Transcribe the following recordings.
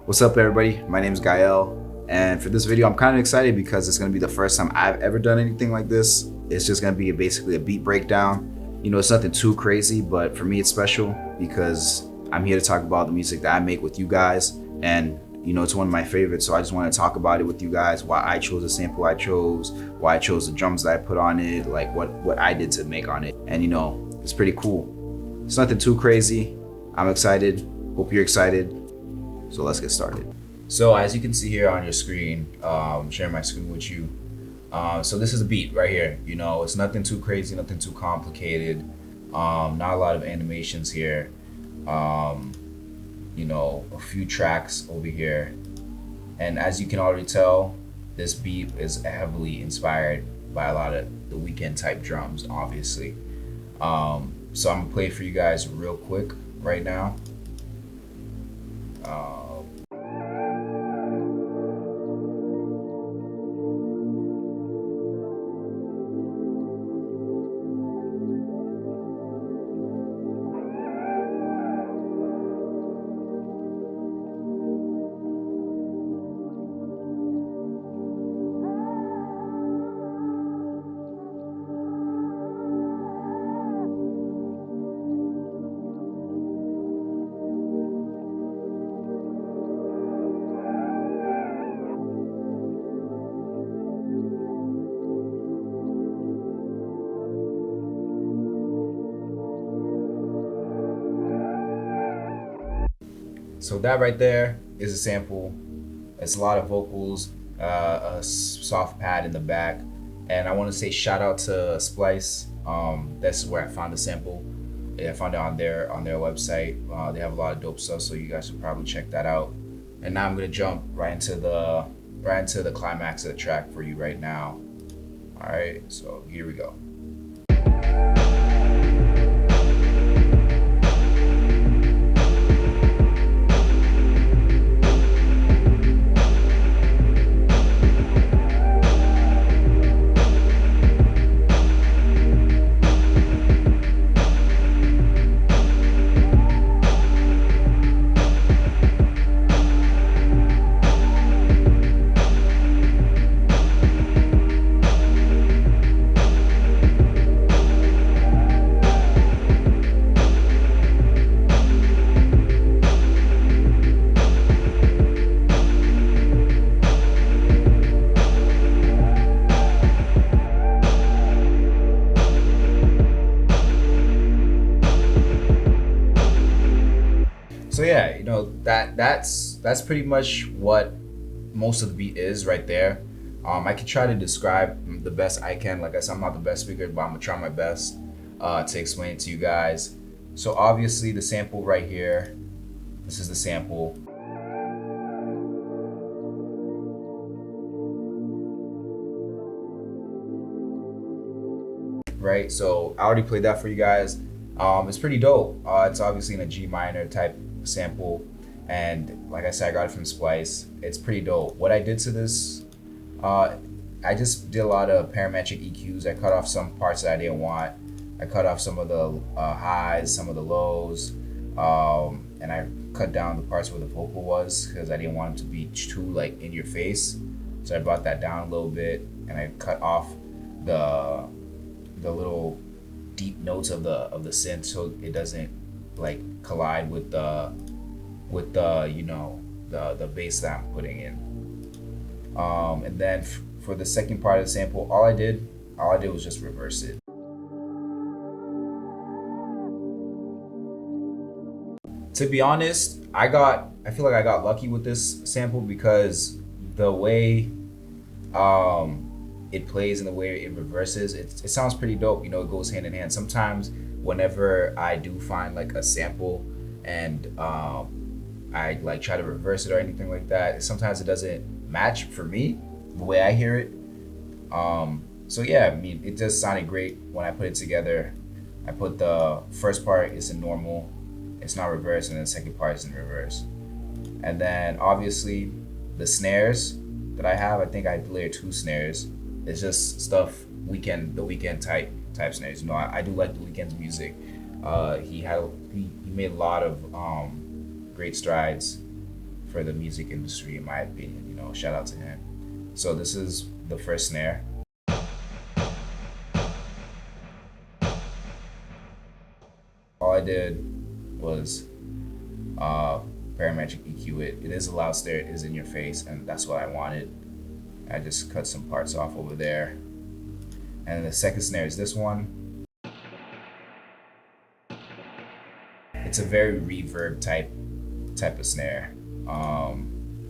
What's up, everybody? My name is Gahel, and for this video I'm kind of excited because it's going to be the first time I've ever done anything like this. It's just going to be basically a beat breakdown. You know, it's nothing too crazy, but for me it's special because I'm here to talk about the music that I make with you guys, and you know, it's one of my favorites, so I just want to talk about it with you guys, why I chose the sample I chose, why I chose the drums that I put on it, like what I did to make on it. And you know, it's pretty cool. It's nothing too crazy. I'm excited. Hope you're excited. So let's get started. So as you can see here on your screen, sharing my screen with you. So this is a beat right here. You know, it's nothing too crazy, nothing too complicated. Not a lot of animations here. You know, a few tracks over here. And as you can already tell, this beat is heavily inspired by a lot of the Weeknd type drums, obviously. So I'm gonna play it for you guys real quick right now. So that right there is a sample. It's a lot of vocals, a soft pad in the back. And I want to say shout out to Splice. That's where I found the sample. I found it on their website. They have a lot of dope stuff, so you guys should probably check that out. And now I'm gonna jump right into the climax of the track for you right now. All right, so here we go. So yeah, you know, that's pretty much what most of the beat is right there. I can try to describe the best I can. Like I said, I'm not the best speaker, but I'm gonna try my best to explain it to you guys. So obviously the sample right here, this is the sample. Right, so I already played that for you guys. It's pretty dope. It's obviously in a G minor type sample, and like I said, I got it from Splice. It's pretty dope. What I did to this, I just did a lot of parametric EQs. I cut off some parts that I didn't want. I cut off some of the highs, some of the lows, and I cut down the parts where the vocal was because I didn't want it to be too like in your face. So I brought that down a little bit, and I cut off the little deep notes of the synth so it doesn't like collide with the you know the bass that I'm putting in. And then for the second part of the sample, all I did was just reverse it. To be honest, I feel like I got lucky with this sample because the way it plays and the way it reverses, it sounds pretty dope. You know, it goes hand in hand. Sometimes whenever I do find like a sample and I like try to reverse it or anything like that, sometimes it doesn't match for me the way I hear it. So yeah, I mean, it just sounded great when I put it together. I put the first part is in normal, it's not reversed, and then the second part is in reverse. And then obviously the snares that I have, I think I layered 2 snares. It's just stuff the Weeknd type snares. You know, I do like the Weeknd's music. He made a lot of great strides for the music industry, in my opinion. You know, shout out to him. So this is the first snare. All I did was parametric EQ it. It is a loud snare, it is in your face, and that's what I wanted. I just cut some parts off over there. And the second snare is this one. It's a very reverb type of snare.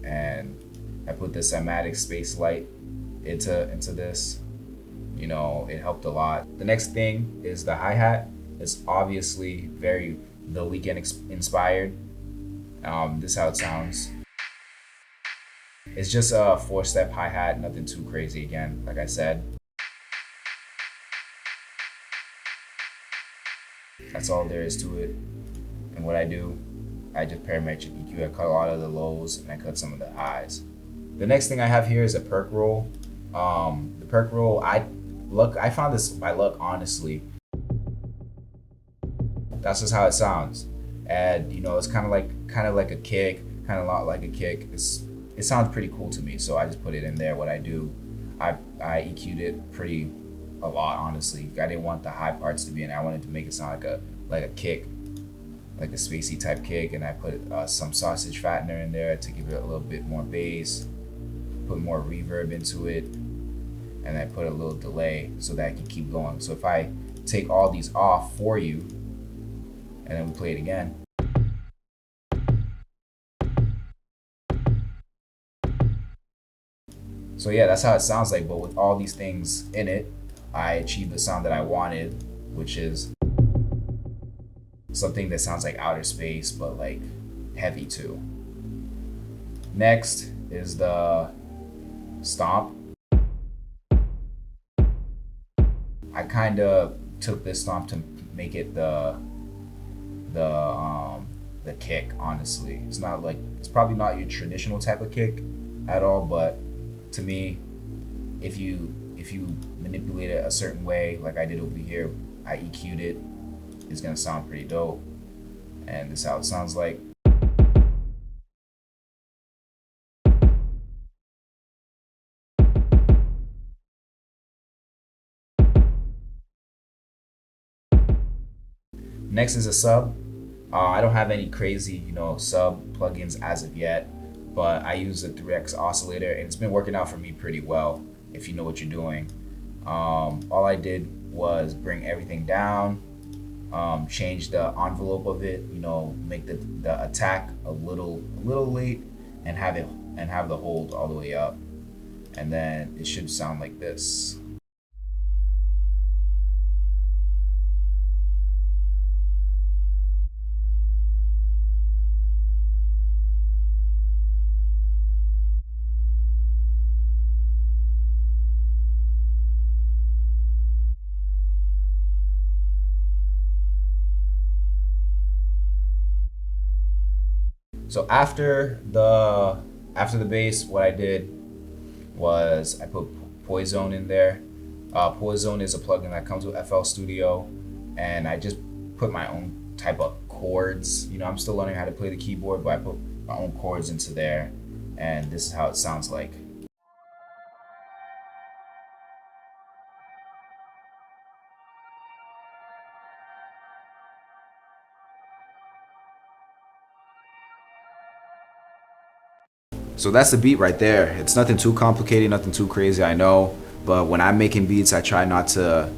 And I put the Cymatic Space Light into this. You know, it helped a lot. The next thing is the hi-hat. It's obviously very The Weeknd inspired. This is how it sounds. It's just a 4-step hi-hat, nothing too crazy again, like I said. That's all there is to it. And what I do, I just parametric EQ. I cut a lot of the lows and I cut some of the highs. The next thing I have here is a perk roll. The perk roll, I found this by luck, honestly. That's just how it sounds. And you know, it's kind of like a kick, kind of a lot like a kick. It sounds pretty cool to me, so I just put it in there. What I do, I EQ'd it a lot, honestly. I didn't want the high parts to be in. I wanted to make it sound like a kick, like a spacey type kick, and I put some sausage fattener in there to give it a little bit more bass, put more reverb into it, and I put a little delay so that I can keep going. So if I take all these off for you, and then we play it again. So yeah, that's how it sounds like, but with all these things in it, I achieved the sound that I wanted, which is something that sounds like outer space, but like heavy too. Next is the stomp. I kind of took this stomp to make it the kick, honestly. It's probably not your traditional type of kick at all, but to me, if you manipulate it a certain way, like I did over here, I EQ'd it, it's gonna sound pretty dope. And this is how it sounds like. Next is a sub. I don't have any crazy, sub plugins as of yet, but I use the 3X oscillator, and it's been working out for me pretty well, if you know what you're doing. All I did was bring everything down, change the envelope of it, make the attack a little late, and have the hold all the way up, and then it should sound like this. So after the bass, what I did was I put Poison in there. Poison is a plugin that comes with FL Studio, and I just put my own type of chords. I'm still learning how to play the keyboard, but I put my own chords into there, and this is how it sounds like. So that's the beat right there. It's nothing too complicated, nothing too crazy, I know. But when I'm making beats, I try not to,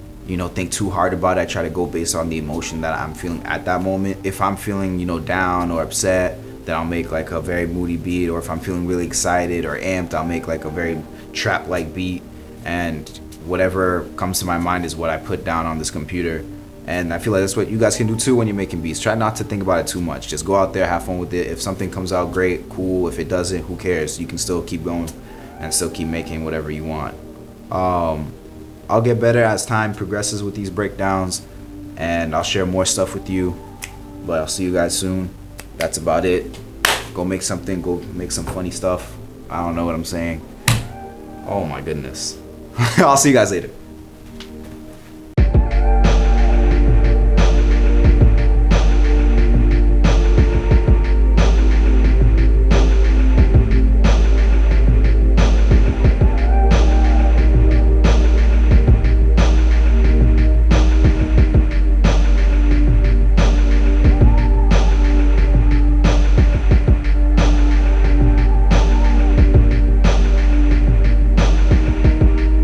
think too hard about it. I try to go based on the emotion that I'm feeling at that moment. If I'm feeling, down or upset, then I'll make like a very moody beat. Or if I'm feeling really excited or amped, I'll make like a very trap-like beat. And whatever comes to my mind is what I put down on this computer. And I feel like that's what you guys can do too when you're making beats. Try not to think about it too much. Just go out there, have fun with it. If something comes out great, cool. If it doesn't, who cares? You can still keep going and still keep making whatever you want. I'll get better as time progresses with these breakdowns, and I'll share more stuff with you. But I'll see you guys soon. That's about it. Go make something. Go make some funny stuff. I don't know what I'm saying. Oh my goodness. I'll see you guys later.